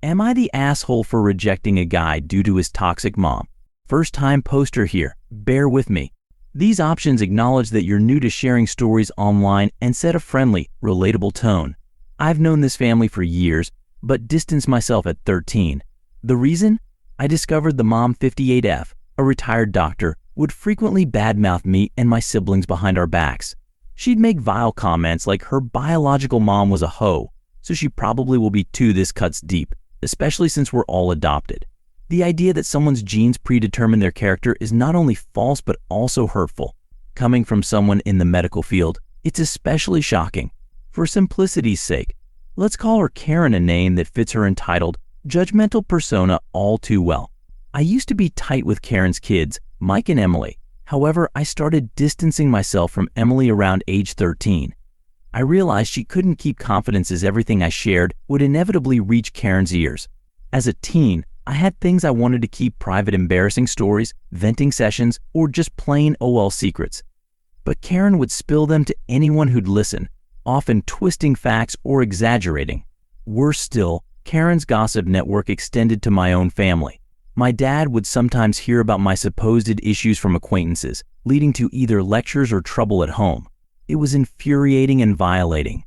Am I the asshole for rejecting a guy due to his toxic mom? First time poster here, bear with me. These options acknowledge that you're new to sharing stories online and set a friendly, relatable tone. I've known this family for years, but distanced myself at 13. The reason? I discovered the mom 58F, a retired doctor, would frequently badmouth me and my siblings behind our backs. She'd make vile comments like her biological mom was a hoe, so she probably will be too. This cuts deep, especially since we're all adopted. The idea that someone's genes predetermine their character is not only false but also hurtful. Coming from someone in the medical field, it's especially shocking. For simplicity's sake, let's call her Karen, a name that fits her entitled, judgmental persona all too well. I used to be tight with Karen's kids, Mike and Emily. However, I started distancing myself from Emily around age 13. I realized she couldn't keep confidence as everything I shared would inevitably reach Karen's ears. As a teen, I had things I wanted to keep private, embarrassing stories, venting sessions, or just plain OL secrets. But Karen would spill them to anyone who'd listen, often twisting facts or exaggerating. Worse still, Karen's gossip network extended to my own family. My dad would sometimes hear about my supposed issues from acquaintances, leading to either lectures or trouble at home. It was infuriating and violating.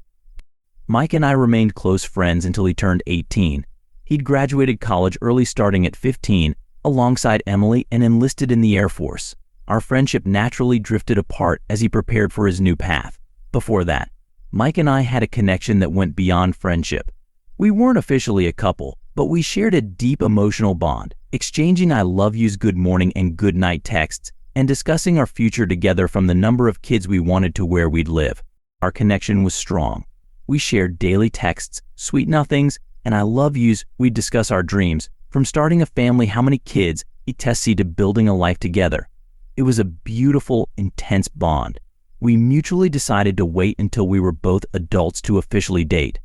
Mike and I remained close friends until he turned 18. He'd graduated college early, starting at 15, alongside Emily, and enlisted in the Air Force. Our friendship naturally drifted apart as he prepared for his new path. Before that, Mike and I had a connection that went beyond friendship. We weren't officially a couple, but we shared a deep emotional bond, exchanging I love yous, good morning, and good night texts, and discussing our future together, from the number of kids we wanted to where we'd live. Our connection was strong. We shared daily texts, sweet nothings, and I love yous. We'd discuss our dreams, from starting a family, how many kids, etc., to building a life together. It was a beautiful, intense bond. We mutually decided to wait until we were both adults to officially date,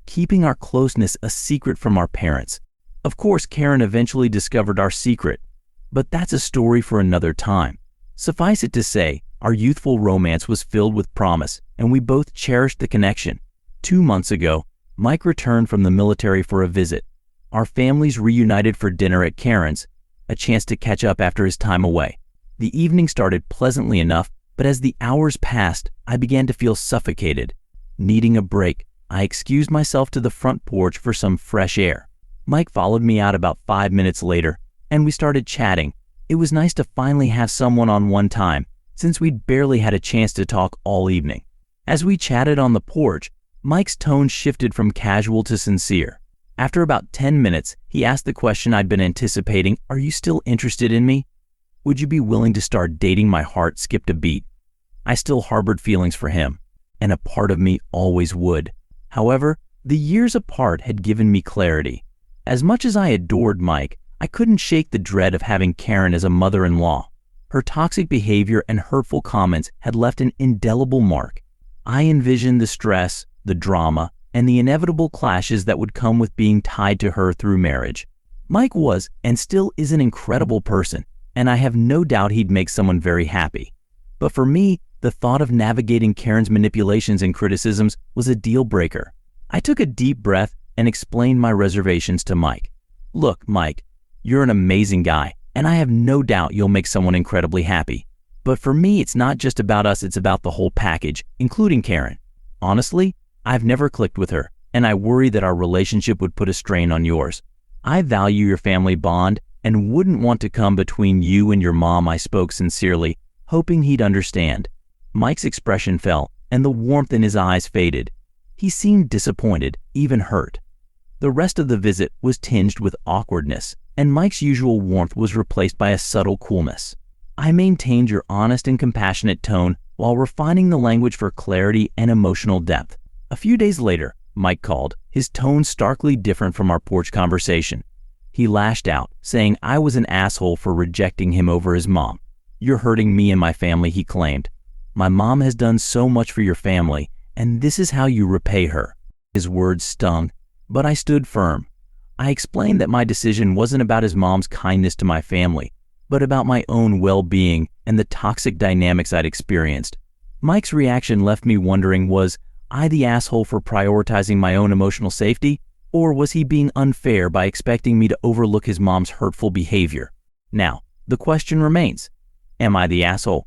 keeping our closeness a secret from our parents. Of course, Karen eventually discovered our secret, but that's a story for another time. Suffice it to say, our youthful romance was filled with promise, and we both cherished the connection. 2 months ago, Mike returned from the military for a visit. Our families reunited for dinner at Karen's, a chance to catch up after his time away. The evening started pleasantly enough, but as the hours passed, I began to feel suffocated. Needing a break, I excused myself to the front porch for some fresh air. Mike followed me out about 5 minutes later, and we started chatting. It was nice to finally have someone on one time, since we'd barely had a chance to talk all evening. As we chatted on the porch, Mike's tone shifted from casual to sincere. After about 10 minutes, he asked the question I'd been anticipating: "Are you still interested in me? Would you be willing to start dating?" My heart skipped a beat. I still harbored feelings for him, and a part of me always would. However, the years apart had given me clarity. As much as I adored Mike, I couldn't shake the dread of having Karen as a mother-in-law. Her toxic behavior and hurtful comments had left an indelible mark. I envisioned the stress, the drama, and the inevitable clashes that would come with being tied to her through marriage. Mike was, and still is, an incredible person, and I have no doubt he'd make someone very happy. But for me, the thought of navigating Karen's manipulations and criticisms was a deal breaker. I took a deep breath and explained my reservations to Mike. "Look, Mike, you're an amazing guy, and I have no doubt you'll make someone incredibly happy. But for me, it's not just about us, it's about the whole package, including Karen. Honestly, I've never clicked with her, and I worry that our relationship would put a strain on yours. I value your family bond and wouldn't want to come between you and your mom." I spoke sincerely, hoping he'd understand. Mike's expression fell, and the warmth in his eyes faded. He seemed disappointed, even hurt. The rest of the visit was tinged with awkwardness, and Mike's usual warmth was replaced by a subtle coolness. I maintained your honest and compassionate tone while refining the language for clarity and emotional depth. A few days later, Mike called, his tone starkly different from our porch conversation. He lashed out, saying I was an asshole for rejecting him over his mom. "You're hurting me and my family," he claimed. "My mom has done so much for your family, and this is how you repay her." His words stung, but I stood firm. I explained that my decision wasn't about his mom's kindness to my family, but about my own well-being and the toxic dynamics I'd experienced. Mike's reaction left me wondering, was I the asshole for prioritizing my own emotional safety, Or was he being unfair by expecting me to overlook his mom's hurtful behavior? Now, the question remains, am I the asshole